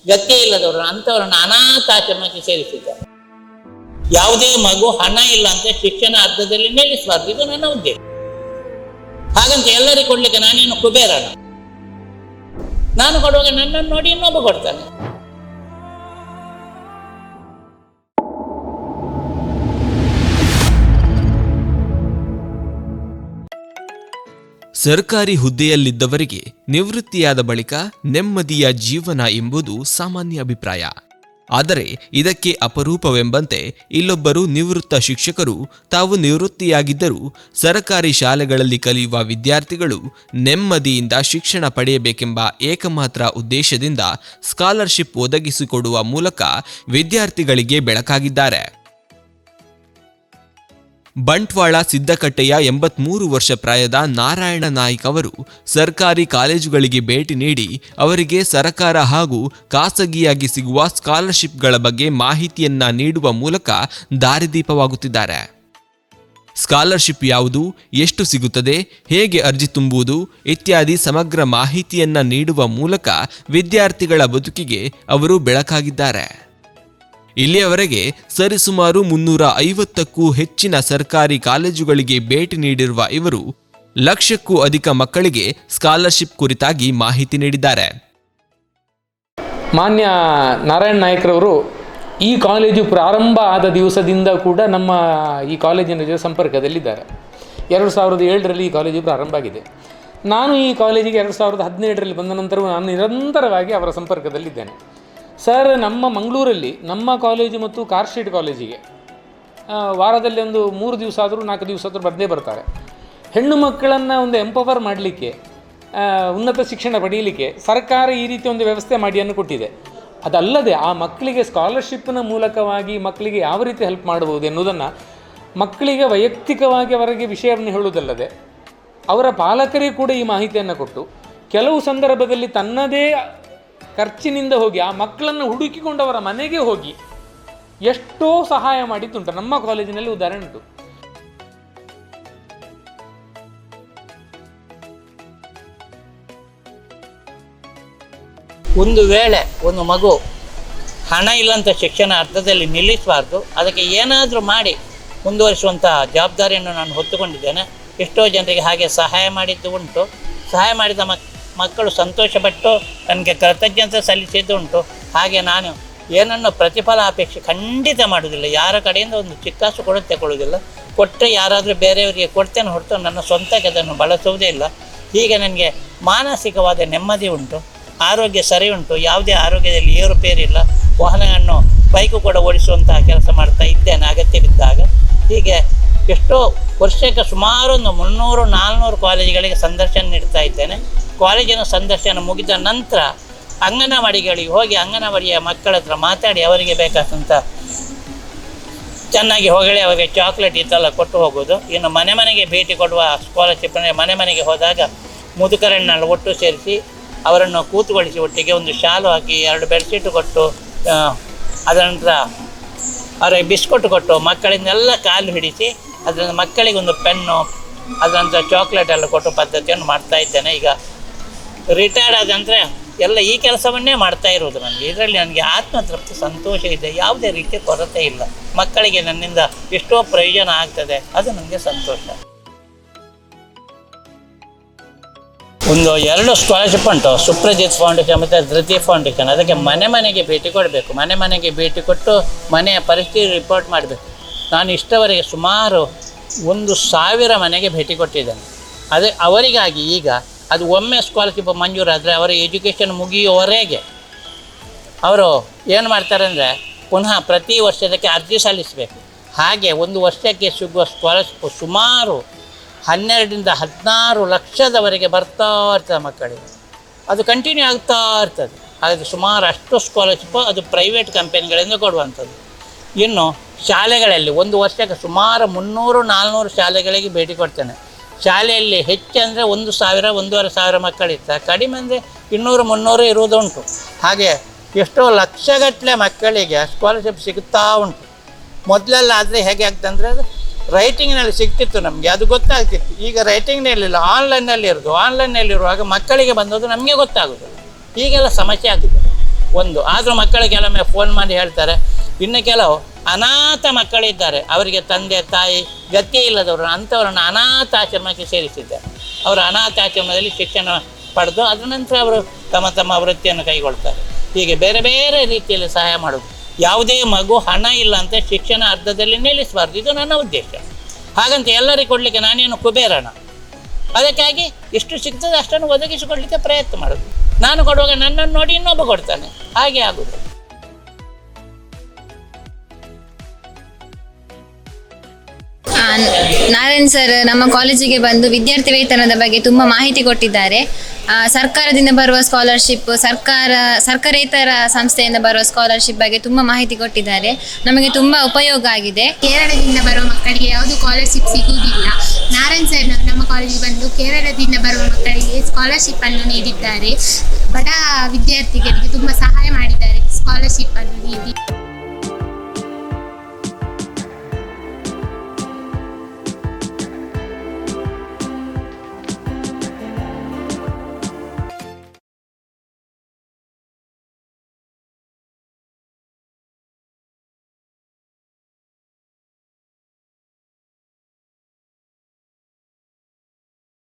ಗತಿ ಇಲ್ಲದವರು ಅಂಥವ್ರನ್ನ ಅನಾಥಾಶ್ರಮಕ್ಕೆ ಸೇರಿಸಿದ್ದಾರೆ. ಯಾವುದೇ ಮಗು ಹಣ ಇಲ್ಲ ಅಂತ ಶಿಕ್ಷಣ ಅರ್ಧದಲ್ಲಿ ನಿಲ್ಲಿಸಬಾರ್ದು, ಇದು ನನ್ನ ಉದ್ದೇಶ. ಹಾಗಂತ ಎಲ್ಲರಿಗೂ ಕೊಡ್ಲಿಕ್ಕೆ ನಾನೇನು ಕುಬೇರನ? ನಾನು ಕೊಡುವಾಗ ನನ್ನನ್ನು ನೋಡಿ ಇನ್ನೊಬ್ಬ ಕೊಡ್ತಾನೆ. ಸರ್ಕಾರಿ ಹುದ್ದೆಯಲ್ಲಿದ್ದವರಿಗೆ ನಿವೃತ್ತಿಯಾದ ಬಳಿಕ ನೆಮ್ಮದಿಯ ಜೀವನ ಎಂಬುದು ಸಾಮಾನ್ಯ ಅಭಿಪ್ರಾಯ. ಆದರೆ ಇದಕ್ಕೆ ಅಪರೂಪವೆಂಬಂತೆ ಇಲ್ಲೊಬ್ಬರು ನಿವೃತ್ತ ಶಿಕ್ಷಕರು ತಾವು ನಿವೃತ್ತಿಯಾಗಿದ್ದರೂ ಸರ್ಕಾರಿ ಶಾಲೆಗಳಲ್ಲಿ ಕಲಿಯುವ ವಿದ್ಯಾರ್ಥಿಗಳು ನೆಮ್ಮದಿಯಿಂದ ಶಿಕ್ಷಣ ಪಡೆಯಬೇಕೆಂಬ ಏಕಮಾತ್ರ ಉದ್ದೇಶದಿಂದ ಸ್ಕಾಲರ್ಶಿಪ್ ಒದಗಿಸಿಕೊಡುವ ಮೂಲಕ ವಿದ್ಯಾರ್ಥಿಗಳಿಗೆ ಬೆಳಕಾಗಿದ್ದಾರೆ. ಬಂಟ್ವಾಳ ಸಿದ್ದಕಟ್ಟೆಯ 83 ವರ್ಷ ಪ್ರಾಯದ ನಾರಾಯಣ ನಾಯ್ಕ್ ಅವರು ಸರ್ಕಾರಿ ಕಾಲೇಜುಗಳಿಗೆ ಭೇಟಿ ನೀಡಿ ಅವರಿಗೆ ಸರ್ಕಾರ ಹಾಗೂ ಖಾಸಗಿಯಾಗಿ ಸಿಗುವ ಸ್ಕಾಲರ್ಶಿಪ್ಗಳ ಬಗ್ಗೆ ಮಾಹಿತಿಯನ್ನ ನೀಡುವ ಮೂಲಕ ದಾರಿದೀಪವಾಗುತ್ತಿದ್ದಾರೆ. ಸ್ಕಾಲರ್ಶಿಪ್ ಯಾವುದು, ಎಷ್ಟು ಸಿಗುತ್ತದೆ, ಹೇಗೆ ಅರ್ಜಿ ತುಂಬುವುದು ಇತ್ಯಾದಿ ಸಮಗ್ರ ಮಾಹಿತಿಯನ್ನ ನೀಡುವ ಮೂಲಕ ವಿದ್ಯಾರ್ಥಿಗಳ ಬದುಕಿಗೆ ಅವರು ಬೆಳಕಾಗಿದ್ದಾರೆ. ಇಲ್ಲಿಯವರೆಗೆ ಸರಿಸುಮಾರು 350ಕ್ಕೂ ಹೆಚ್ಚಿನ ಸರ್ಕಾರಿ ಕಾಲೇಜುಗಳಿಗೆ ಭೇಟಿ ನೀಡಿರುವ ಇವರು 1,00,000ಕ್ಕೂ ಅಧಿಕ ಮಕ್ಕಳಿಗೆ ಸ್ಕಾಲರ್ಶಿಪ್ ಕುರಿತಾಗಿ ಮಾಹಿತಿ ನೀಡಿದ್ದಾರೆ. ಮಾನ್ಯ ನಾರಾಯಣ ನಾಯ್ಕರವರು ಈ ಕಾಲೇಜು ಪ್ರಾರಂಭ ಆದ ದಿವಸದಿಂದ ಕೂಡ ನಮ್ಮ ಈ ಕಾಲೇಜಿನ ಜೊತೆ ಸಂಪರ್ಕದಲ್ಲಿದ್ದಾರೆ. 2007ರಲ್ಲಿ ಈ ಕಾಲೇಜು ಪ್ರಾರಂಭ ಆಗಿದೆ. ನಾನು ಈ ಕಾಲೇಜಿಗೆ 2017ರಲ್ಲಿ ಬಂದ ನಂತರ ನಾನು ನಿರಂತರವಾಗಿ ಅವರ ಸಂಪರ್ಕದಲ್ಲಿದ್ದೇನೆ. ಸರ್, ನಮ್ಮ ಮಂಗಳೂರಲ್ಲಿ ನಮ್ಮ ಕಾಲೇಜು ಮತ್ತು ಕಾರ್ಶೀಟ್ ಕಾಲೇಜಿಗೆ ವಾರದಲ್ಲಿ ಒಂದು 3 ದಿವಸ ಆದರೂ 4 ದಿವಸ ಆದರೂ ಬಂದೇ ಬರ್ತಾರೆ. ಹೆಣ್ಣು ಮಕ್ಕಳನ್ನು ಒಂದು ಎಂಪವರ್ ಮಾಡಲಿಕ್ಕೆ, ಉನ್ನತ ಶಿಕ್ಷಣ ಪಡೆಯಲಿಕ್ಕೆ ಸರ್ಕಾರ ಈ ರೀತಿ ಒಂದು ವ್ಯವಸ್ಥೆ ಮಾಡಿಯನ್ನು ಕೊಟ್ಟಿದೆ. ಅದಲ್ಲದೆ ಆ ಮಕ್ಕಳಿಗೆ ಸ್ಕಾಲರ್ಶಿಪ್ನ ಮೂಲಕವಾಗಿ ಮಕ್ಕಳಿಗೆ ಯಾವ ರೀತಿ ಹೆಲ್ಪ್ ಮಾಡಬಹುದು ಎನ್ನುವುದನ್ನು ಮಕ್ಕಳಿಗೆ ವೈಯಕ್ತಿಕವಾಗಿ ಅವರಿಗೆ ವಿಷಯವನ್ನು ಹೇಳುವುದಲ್ಲದೆ ಅವರ ಪಾಲಕರಿಗೆ ಕೂಡ ಈ ಮಾಹಿತಿಯನ್ನು ಕೊಟ್ಟು ಕೆಲವು ಸಂದರ್ಭದಲ್ಲಿ ತನ್ನದೇ ಖರ್ಚಿನಿಂದ ಹೋಗಿ ಆ ಮಕ್ಕಳನ್ನು ಹುಡುಕಿಕೊಂಡು ಅವರ ಮನೆಗೆ ಹೋಗಿ ಎಷ್ಟೋ ಸಹಾಯ ಮಾಡಿದ್ದುಂಟು. ನಮ್ಮ ಕಾಲೇಜಿನಲ್ಲಿ ಉದಾಹರಣೆ ಉಂಟು. ಒಂದು ವೇಳೆ ಒಂದು ಮಗು ಹಣ ಇಲ್ಲಂತ ಶಿಕ್ಷಣ ಅರ್ಧದಲ್ಲಿ ನಿಲ್ಲಿಸಬಾರ್ದು, ಅದಕ್ಕೆ ಏನಾದರೂ ಮಾಡಿ ಮುಂದುವರಿಸುವಂತಹ ಜವಾಬ್ದಾರಿಯನ್ನು ನಾನು ಹೊತ್ತುಕೊಂಡಿದ್ದೇನೆ. ಎಷ್ಟೋ ಜನರಿಗೆ ಹಾಗೆ ಸಹಾಯ ಮಾಡಿದ್ದು ಉಂಟು. ಸಹಾಯ ಮಾಡಿದ ಮಕ್ಕಳು ಸಂತೋಷಪಟ್ಟು ನನಗೆ ಕೃತಜ್ಞತೆ ಸಲ್ಲಿಸಿದ್ದು ಉಂಟು. ಹಾಗೆ ನಾನು ಏನನ್ನು ಪ್ರತಿಫಲ ಅಪೇಕ್ಷೆ ಖಂಡಿತ ಮಾಡೋದಿಲ್ಲ. ಯಾರ ಕಡೆಯಿಂದ ಒಂದು ಚಿಕ್ಕಾಸು ಕೂಡ ತಗೊಳ್ಳೋದಿಲ್ಲ. ಕೊಟ್ಟರೆ ಯಾರಾದರೂ ಬೇರೆಯವರಿಗೆ ಕೊಡ್ತೇನೆ ಹೊರತು ನನ್ನ ಸ್ವಂತಕ್ಕೆ ಅದನ್ನು ಬಳಸುವುದೇ ಇಲ್ಲ. ಹೀಗೆ ನನಗೆ ಮಾನಸಿಕವಾದ ನೆಮ್ಮದಿ ಉಂಟು, ಆರೋಗ್ಯ ಸರಿ ಉಂಟು, ಯಾವುದೇ ಆರೋಗ್ಯದಲ್ಲಿ ಏರುಪೇರಿಲ್ಲ. ವಾಹನವನ್ನು ಬೈಕು ಕೂಡ ಓಡಿಸುವಂತಹ ಕೆಲಸ ಮಾಡ್ತಾ ಇದ್ದೇನೆ ಅಗತ್ಯ ಬಿದ್ದಾಗ. ಹೀಗೆ ಎಷ್ಟೋ ವರ್ಷಕ್ಕೆ ಸುಮಾರು ಒಂದು 300-400 ಕಾಲೇಜುಗಳಿಗೆ ಸಂದರ್ಶನ ನೀಡ್ತಾ ಇದ್ದೇನೆ. ಕಾಲೇಜಿನ ಸಂದರ್ಶನ ಮುಗಿದ ನಂತರ ಅಂಗನವಾಡಿಗಳಿಗೆ ಹೋಗಿ ಅಂಗನವಾಡಿಯ ಮಕ್ಕಳ ಹತ್ರ ಮಾತಾಡಿ ಅವರಿಗೆ ಬೇಕಾದಂಥ ಚೆನ್ನಾಗಿ ಹೊಗಳಿ ಅವರಿಗೆ ಚಾಕ್ಲೇಟ್ ಇದೆಲ್ಲ ಕೊಟ್ಟು ಹೋಗೋದು. ಇನ್ನು ಮನೆ ಮನೆಗೆ ಭೇಟಿ ಕೊಡುವ ಸ್ಕಾಲರ್ಶಿಪ್ ಅಂದರೆ ಮನೆ ಮನೆಗೆ ಹೋದಾಗ ಮುದುಕರನ್ನೆಲ್ಲ ಒಟ್ಟು ಸೇರಿಸಿ ಅವರನ್ನು ಕೂತುಗೊಳಿಸಿ ಒಟ್ಟಿಗೆ ಒಂದು ಶಾಲು ಹಾಕಿ 2 ಬೆಡ್ಶೀಟು ಕೊಟ್ಟು ಅದರ ನಂತರ ಅವರಿಗೆ ಬಿಸ್ಕೊಟ್ ಕೊಟ್ಟು ಮಕ್ಕಳಿಂದೆಲ್ಲ ಕಾಲು ಹಿಡಿಸಿ ಅದರಿಂದ ಮಕ್ಕಳಿಗೆ ಒಂದು ಪೆನ್ನು ಅದರ ನಂತರ ಚಾಕ್ಲೇಟ್ ಎಲ್ಲ ಕೊಟ್ಟು ಪದ್ಧತಿಯನ್ನು ಮಾಡ್ತಾ ಇದ್ದೇನೆ. ಈಗ ರಿಟೈರ್ಡ್ ಆದ ನಂತರ ಎಲ್ಲ ಈ ಕೆಲಸವನ್ನೇ ಮಾಡ್ತಾ ಇರೋದು. ಇದರಲ್ಲಿ ನನಗೆ ಆತ್ಮತೃಪ್ತಿ, ಸಂತೋಷ ಇದೆ. ಯಾವುದೇ ರೀತಿಯ ಕೊರತೆ ಇಲ್ಲ. ಮಕ್ಕಳಿಗೆ ನನ್ನಿಂದ ಎಷ್ಟೋ ಪ್ರಯೋಜನ ಆಗ್ತದೆ, ಅದು ನನಗೆ ಸಂತೋಷ. ಒಂದು 2 ಸ್ಕಾಲರ್ಶಿಪ್ ಉಂಟು, ಸುಪ್ರಜಿತ್ ಫೌಂಡೇಶನ್ ಮತ್ತು ಧೃತಿ ಫೌಂಡೇಶನ್. ಅದಕ್ಕೆ ಮನೆ ಮನೆಗೆ ಭೇಟಿ ಕೊಡಬೇಕು. ಮನೆ ಮನೆಗೆ ಭೇಟಿ ಕೊಟ್ಟು ಮನೆಯ ಪರಿಸ್ಥಿತಿ ರಿಪೋರ್ಟ್ ಮಾಡಬೇಕು. ನಾನು ಇಷ್ಟವರೆಗೆ ಸುಮಾರು 1,000 ಮನೆಗೆ ಭೇಟಿ ಕೊಟ್ಟಿದ್ದೇನೆ. ಅದೇ ಅವರಿಗಾಗಿ ಈಗ ಅದು ಒಮ್ಮೆ ಸ್ಕಾಲರ್ಶಿಪ್ ಮಂಜೂರಾದರೆ ಅವರ ಎಜುಕೇಷನ್ ಮುಗಿಯುವವರೆಗೆ ಅವರು ಏನು ಮಾಡ್ತಾರೆ ಅಂದರೆ ಪುನಃ ಪ್ರತಿ ವರ್ಷದಕ್ಕೆ ಅರ್ಜಿ ಸಲ್ಲಿಸಬೇಕು. ಹಾಗೆ ಒಂದು ವರ್ಷಕ್ಕೆ ಸಿಗುವ ಸ್ಕಾಲರ್ಶಿಪ್ ಸುಮಾರು 12-16 ಲಕ್ಷದವರೆಗೆ ಬರ್ತಾ ಇರ್ತದೆ ಮಕ್ಕಳಿಗೆ. ಅದು ಕಂಟಿನ್ಯೂ ಆಗ್ತಾ ಇರ್ತದೆ. ಹಾಗಾಗಿ ಸುಮಾರು ಅಷ್ಟು ಸ್ಕಾಲರ್ಶಿಪ್ ಅದು ಪ್ರೈವೇಟ್ ಕಂಪನಿಗಳಿಂದ ಕೊಡುವಂಥದ್ದು. ಇನ್ನು ಶಾಲೆಗಳಲ್ಲಿ ಒಂದು ವರ್ಷಕ್ಕೆ ಸುಮಾರು 300-400 ಶಾಲೆಗಳಿಗೆ ಭೇಟಿ ಕೊಡ್ತೇನೆ. ಶಾಲೆಯಲ್ಲಿ ಹೆಚ್ಚಂದರೆ 1,000-1,500 ಮಕ್ಕಳಿರ್ತಾರೆ. ಕಡಿಮೆ ಅಂದರೆ 200-300 ಇರುವುದುಂಟು. ಹಾಗೆ ಎಷ್ಟೋ ಲಕ್ಷಗಟ್ಟಲೆ ಮಕ್ಕಳಿಗೆ ಸ್ಕಾಲರ್ಶಿಪ್ ಸಿಗುತ್ತಾ ಉಂಟು. ಮೊದಲೆಲ್ಲ ಆದರೆ ಹೇಗೆ ಆಗ್ತಂದರೆ ಅದು ರೈಟಿಂಗ್ನಲ್ಲಿ ಸಿಗ್ತಿತ್ತು ನಮಗೆ, ಅದು ಗೊತ್ತಾಗ್ತಿತ್ತು. ಈಗ ರೈಟಿಂಗ್ನಲ್ಲಿಲ್ಲ, ಆನ್ಲೈನಲ್ಲಿ ಇರೋದು. ಆನ್ಲೈನಲ್ಲಿರುವಾಗ ಮಕ್ಕಳಿಗೆ ಬಂದದ್ದು ನಮಗೆ ಗೊತ್ತಾಗೋದಿಲ್ಲ. ಹೀಗೆಲ್ಲ ಸಮಸ್ಯೆ ಆಗಿದೆ. ಒಂದು. ಆದರೂ ಮಕ್ಕಳು ಕೆಲವೊಮ್ಮೆ ಫೋನ್ ಮಾಡಿ ಹೇಳ್ತಾರೆ. ಇನ್ನು ಕೆಲವು ಅನಾಥ ಮಕ್ಕಳಿದ್ದಾರೆ, ಅವರಿಗೆ ತಂದೆ ತಾಯಿ ಗತಿ ಇಲ್ಲದವರು, ಅಂಥವರನ್ನು ಅನಾಥಾಶ್ರಮಕ್ಕೆ ಸೇರಿಸಿದ್ದಾರೆ. ಅವರು ಅನಾಥಾಶ್ರಮದಲ್ಲಿ ಶಿಕ್ಷಣ ಪಡೆದು ಅದರ ನಂತರ ಅವರು ತಮ್ಮ ವೃತ್ತಿಯನ್ನು ಕೈಗೊಳ್ತಾರೆ. ಹೀಗೆ ಬೇರೆ ಬೇರೆ ರೀತಿಯಲ್ಲಿ ಸಹಾಯ ಮಾಡೋದು. ಯಾವುದೇ ಮಗು ಹಣ ಇಲ್ಲ ಅಂತ ಶಿಕ್ಷಣ ಅರ್ಧದಲ್ಲಿ ನಿಲ್ಲಿಸಬಾರ್ದು, ಇದು ನನ್ನ ಉದ್ದೇಶ. ಹಾಗಂತ ಎಲ್ಲರಿಗೂ ಕೊಡಲಿಕ್ಕೆ ನಾನೇನು ಕುಬೇರನ. ಅದಕ್ಕಾಗಿ ಎಷ್ಟು ಸಿಗ್ತದೆ ಅಷ್ಟನ್ನು ಒದಗಿಸಿಕೊಡಲಿಕ್ಕೆ ಪ್ರಯತ್ನ ಮಾಡೋದು. ನಾನು ಕೊಡುವಾಗ ನನ್ನನ್ನು ನೋಡಿ ಇನ್ನೊಬ್ಬ ಕೊಡ್ತಾನೆ, ಹಾಗೆ ಆಗೋದು. ನಾರಾಯಣ್ ಸರ್ ನಮ್ಮ ಕಾಲೇಜಿಗೆ ಬಂದು ವಿದ್ಯಾರ್ಥಿ ವೇತನದ ಬಗ್ಗೆ ತುಂಬ ಮಾಹಿತಿ ಕೊಟ್ಟಿದ್ದಾರೆ. ಸರ್ಕಾರದಿಂದ ಬರುವ ಸ್ಕಾಲರ್ಶಿಪ್, ಸರ್ಕಾರೇತರ ಸಂಸ್ಥೆಯಿಂದ ಬರುವ ಸ್ಕಾಲರ್ಶಿಪ್ ಬಗ್ಗೆ ತುಂಬ ಮಾಹಿತಿ ಕೊಟ್ಟಿದ್ದಾರೆ. ನಮಗೆ ತುಂಬ ಉಪಯೋಗ ಆಗಿದೆ. ಕೇರಳದಿಂದ ಬರುವ ಮಕ್ಕಳಿಗೆ ಯಾವುದು ಸ್ಕಾಲರ್ಶಿಪ್ ಸಿಗುವುದಿಲ್ಲ. ನಾರಾಯಣ್ ಸರ್ ನಮ್ಮ ಕಾಲೇಜಿಗೆ ಬಂದು ಕೇರಳದಿಂದ ಬರುವ ಮಕ್ಕಳಿಗೆ ಸ್ಕಾಲರ್ಶಿಪ್ ಅನ್ನು ನೀಡಿದ್ದಾರೆ. ಬಡ ವಿದ್ಯಾರ್ಥಿಗಳಿಗೆ ತುಂಬ ಸಹಾಯ ಮಾಡಿದ್ದಾರೆ.